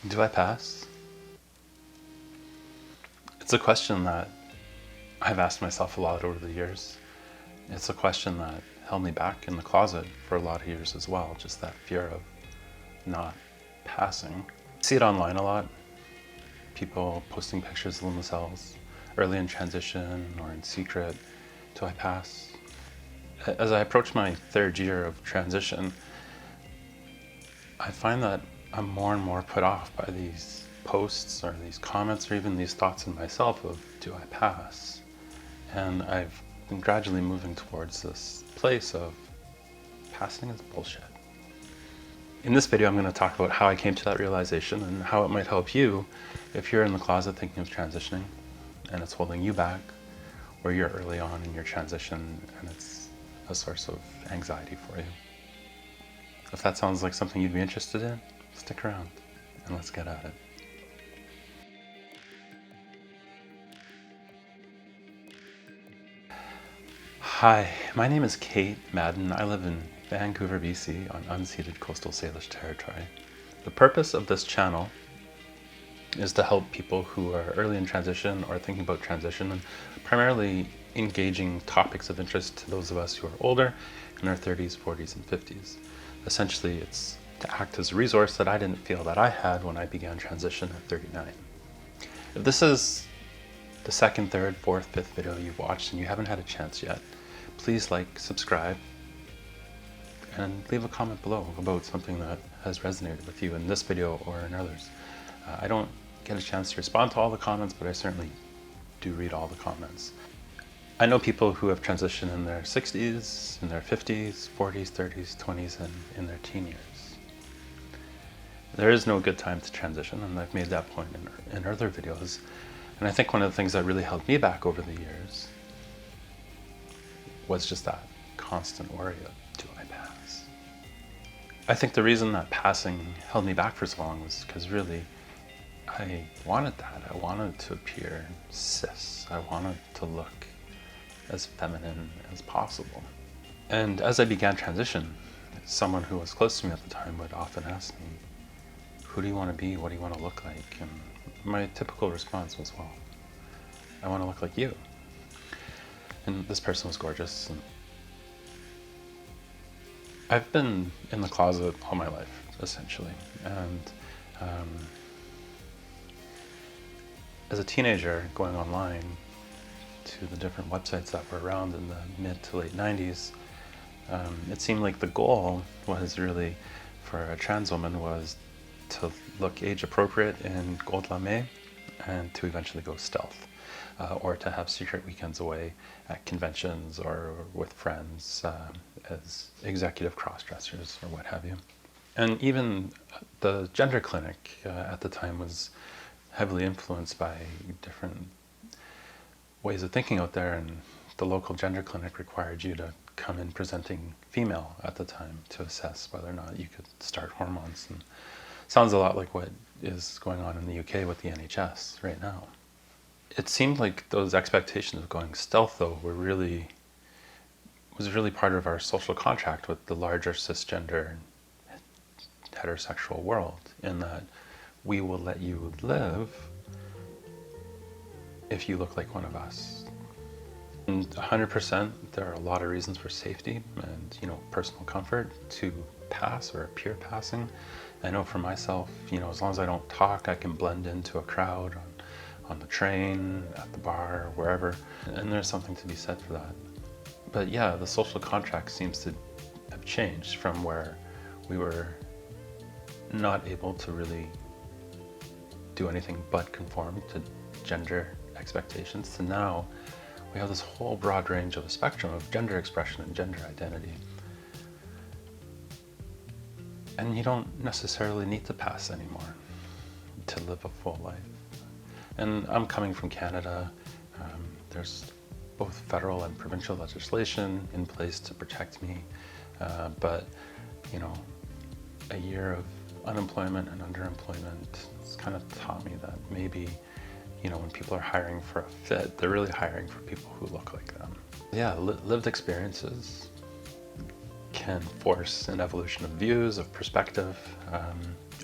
Do I pass? It's a question that I've asked myself a lot over the years. It's a question that held me back in the closet for a lot of years as well, just that fear of not passing. I see it online a lot. People posting pictures of themselves early in transition or in secret. Do I pass? As I approach my third year of transition, I find that I'm more and more put off by these posts or these comments or even these thoughts in myself of, do I pass? And I've been gradually moving towards this place of passing is bullshit. In this video, I'm going to talk about how I came to that realization and how it might help you if you're in the closet thinking of transitioning and it's holding you back, or you're early on in your transition and it's a source of anxiety for you. If that sounds like something you'd be interested in, stick around and let's get at it. Hi, my name is Kate Madden. I live in Vancouver, BC on unceded coastal Salish territory. The purpose of this channel is to help people who are early in transition or thinking about transition, and primarily engaging topics of interest to those of us who are older in our 30s, 40s, and 50s. Essentially, it's to act as a resource that I didn't feel that I had when I began transition at 39. If this is the second, third, fourth, fifth video you've watched and you haven't had a chance yet, please like, subscribe, and leave a comment below about something that has resonated with you in this video or in others. I don't get a chance to respond to all the comments, but I certainly do read all the comments. I know people who have transitioned in their 60s, in their 50s, 40s, 30s, 20s, and in their teen years. There is no good time to transition, and I've made that point in other videos. And I think one of the things that really held me back over the years was just that constant worry of, do I pass? I think the reason that passing held me back for so long was because really I wanted that. I wanted to appear cis. I wanted to look as feminine as possible. And as I began transition, someone who was close to me at the time would often ask me, who do you want to be? What do you want to look like? And my typical response was, well, I want to look like you. And this person was gorgeous. And I've been in the closet all my life, essentially. And as a teenager, going online to the different websites that were around in the mid to late 90s, it seemed like the goal was really, for a trans woman, was to look age appropriate in gold lame and to eventually go stealth, or to have secret weekends away at conventions or with friends as executive cross-dressers or what have you. And even the gender clinic at the time was heavily influenced by different ways of thinking out there, and the local gender clinic required you to come in presenting female at the time to assess whether or not you could start hormones. And sounds a lot like what is going on in the UK with the NHS right now. It seemed like those expectations of going stealth, though, was really part of our social contract with the larger cis-gender heterosexual world, in that we will let you live if you look like one of us. And 100%, there are a lot of reasons for safety and, personal comfort to pass or appear passing. I know for myself, as long as I don't talk, I can blend into a crowd on the train, at the bar, wherever. And there's something to be said for that. But yeah, the social contract seems to have changed from where we were not able to really do anything but conform to gender expectations, to now we have this whole broad range of a spectrum of gender expression and gender identity. And you don't necessarily need to pass anymore to live a full life. And I'm coming from Canada. There's both federal and provincial legislation in place to protect me. But, a year of unemployment and underemployment has kind of taught me that maybe, when people are hiring for a fit, they're really hiring for people who look like them. Yeah, lived experiences can force an evolution of views, of perspective.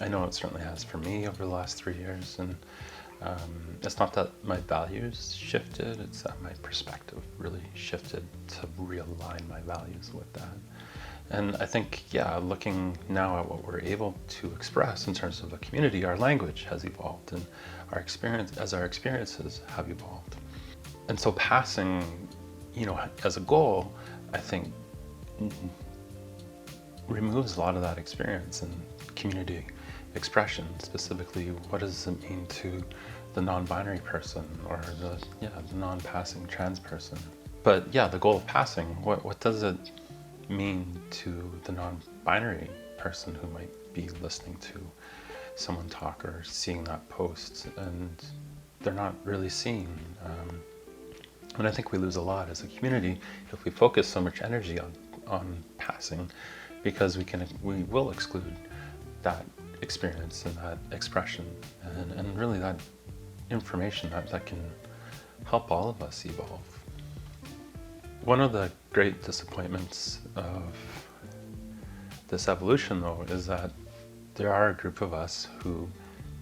I know it certainly has for me over the last 3 years, and it's not that my values shifted, it's that my perspective really shifted to realign my values with that. And I think, yeah, looking now at what we're able to express in terms of a community, our language has evolved, and our experiences have evolved. And so passing, as a goal, I think removes a lot of that experience and community expression. Specifically, what does it mean to the non-binary person, or the non-passing trans person? But yeah, the goal of passing, what does it mean to the non-binary person who might be listening to someone talk or seeing that post, and they're not really seeing. And I think we lose a lot as a community if we focus so much energy on passing, because we will exclude that experience and that expression and really that information that can help all of us evolve. One of the great disappointments of this evolution, though, is that there are a group of us who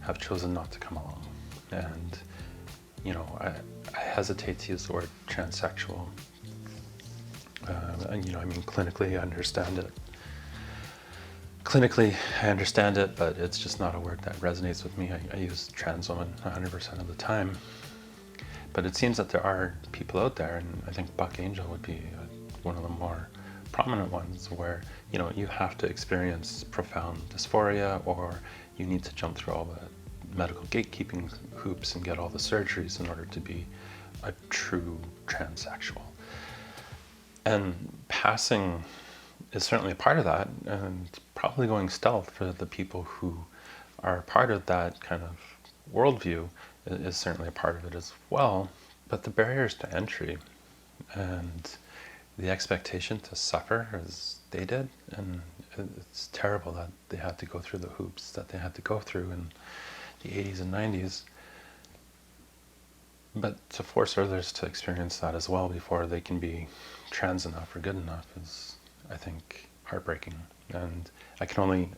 have chosen not to come along. And, I hesitate to use the word transsexual. Clinically, I understand it. Clinically, I understand it, but it's just not a word that resonates with me. I use trans woman 100% of the time. But it seems that there are people out there, and I think Buck Angel would be one of the more prominent ones, where you have to experience profound dysphoria, or you need to jump through all the medical gatekeeping hoops and get all the surgeries in order to be a true transsexual. And passing is certainly a part of that, and probably going stealth for the people who are part of that kind of worldview is certainly a part of it as well. But the barriers to entry and the expectation to suffer as they did, and it's terrible that they had to go through the hoops that they had to go through in the 80s and 90s. But to force others to experience that as well before they can be trans enough or good enough is, I think, heartbreaking. And I can only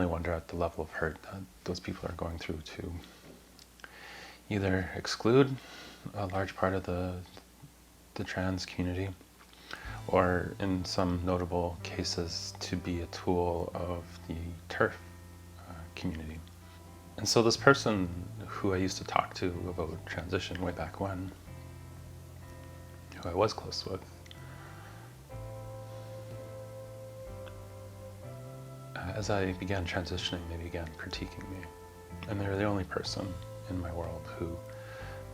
wonder at the level of hurt that those people are going through to either exclude a large part of the trans community, or in some notable cases to be a tool of the TERF community. And so this person who I used to talk to about transition way back when, who I was close with, as I began transitioning, they began critiquing me. And they were the only person in my world who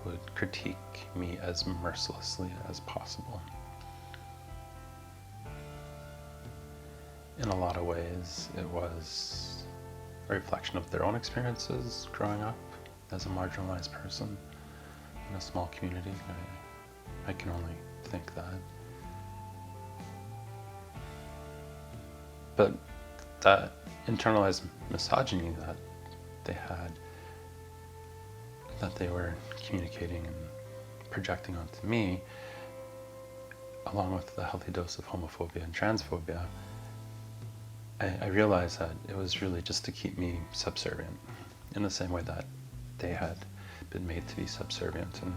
would critique me as mercilessly as possible. In a lot of ways, it was a reflection of their own experiences growing up as a marginalized person in a small community. I can only think that. But that internalized misogyny that they had, that they were communicating and projecting onto me, along with the healthy dose of homophobia and transphobia, I realized that it was really just to keep me subservient in the same way that they had been made to be subservient. And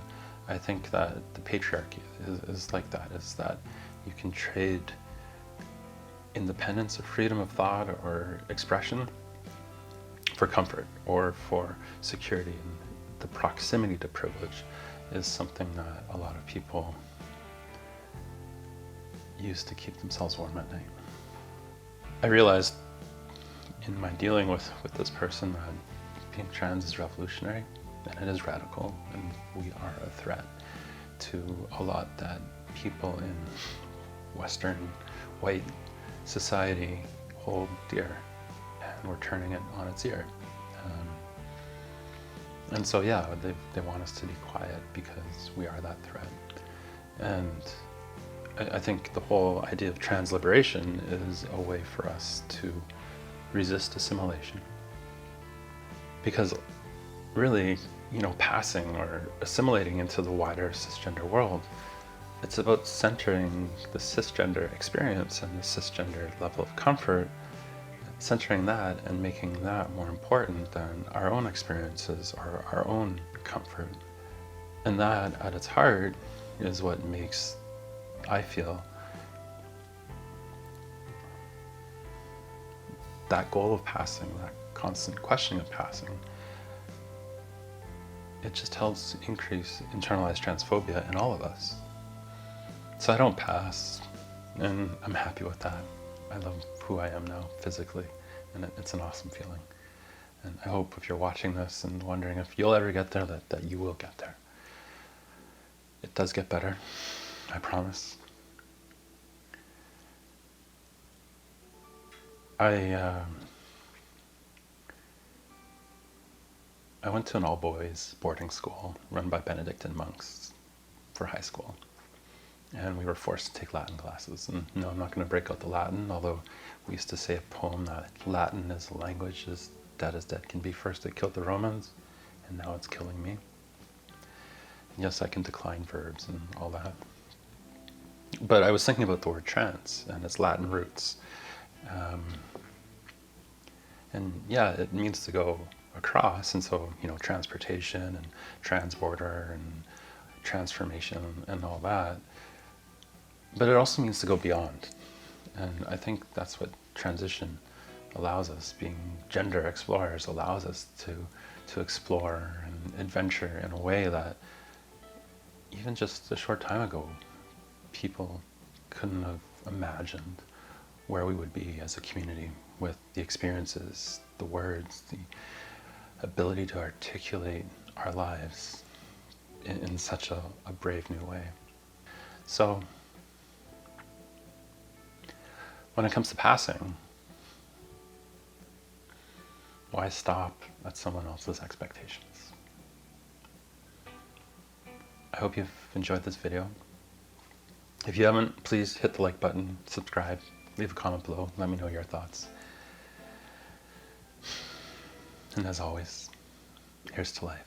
I think that the patriarchy is like that, is that you can trade independence or freedom of thought or expression for comfort or for security. And the proximity to privilege is something that a lot of people use to keep themselves warm at night. I realized in my dealing with this person that being trans is revolutionary, and it is radical, and we are a threat to a lot that people in Western white society hold dear, and we're turning it on its ear. And so yeah, they want us to be quiet because we are that threat. And I think the whole idea of trans liberation is a way for us to resist assimilation. Because really, passing or assimilating into the wider cis-gender world It's about centering the cisgender experience and the cisgender level of comfort, centering that and making that more important than our own experiences or our own comfort. And that, at its heart, is what makes, I feel, that goal of passing, that constant questioning of passing, it just helps increase internalized transphobia in all of us. So I don't pass, and I'm happy with that. I love who I am now physically, and it's an awesome feeling. And I hope if you're watching this and wondering if you'll ever get there, that you will get there. It does get better, I promise. I went to an all-boys boarding school run by Benedictine monks for high school. And we were forced to take Latin classes. And no, I'm not going to break out the Latin, although we used to say a poem that Latin is a language as dead can be. First it killed the Romans, and now it's killing me. And yes, I can decline verbs and all that. But I was thinking about the word trans and its Latin roots. And yeah, it means to go across, and so, transportation and transborder and transformation and all that. But it also means to go beyond. And I think that's what transition allows us, being gender explorers allows us to explore and adventure in a way that even just a short time ago, people couldn't have imagined where we would be as a community with the experiences, the words, the ability to articulate our lives in such a brave new way. So when it comes to passing, why stop at someone else's expectations? I hope you've enjoyed this video. If you haven't, please hit the like button, subscribe, leave a comment below, let me know your thoughts. And as always, here's to life.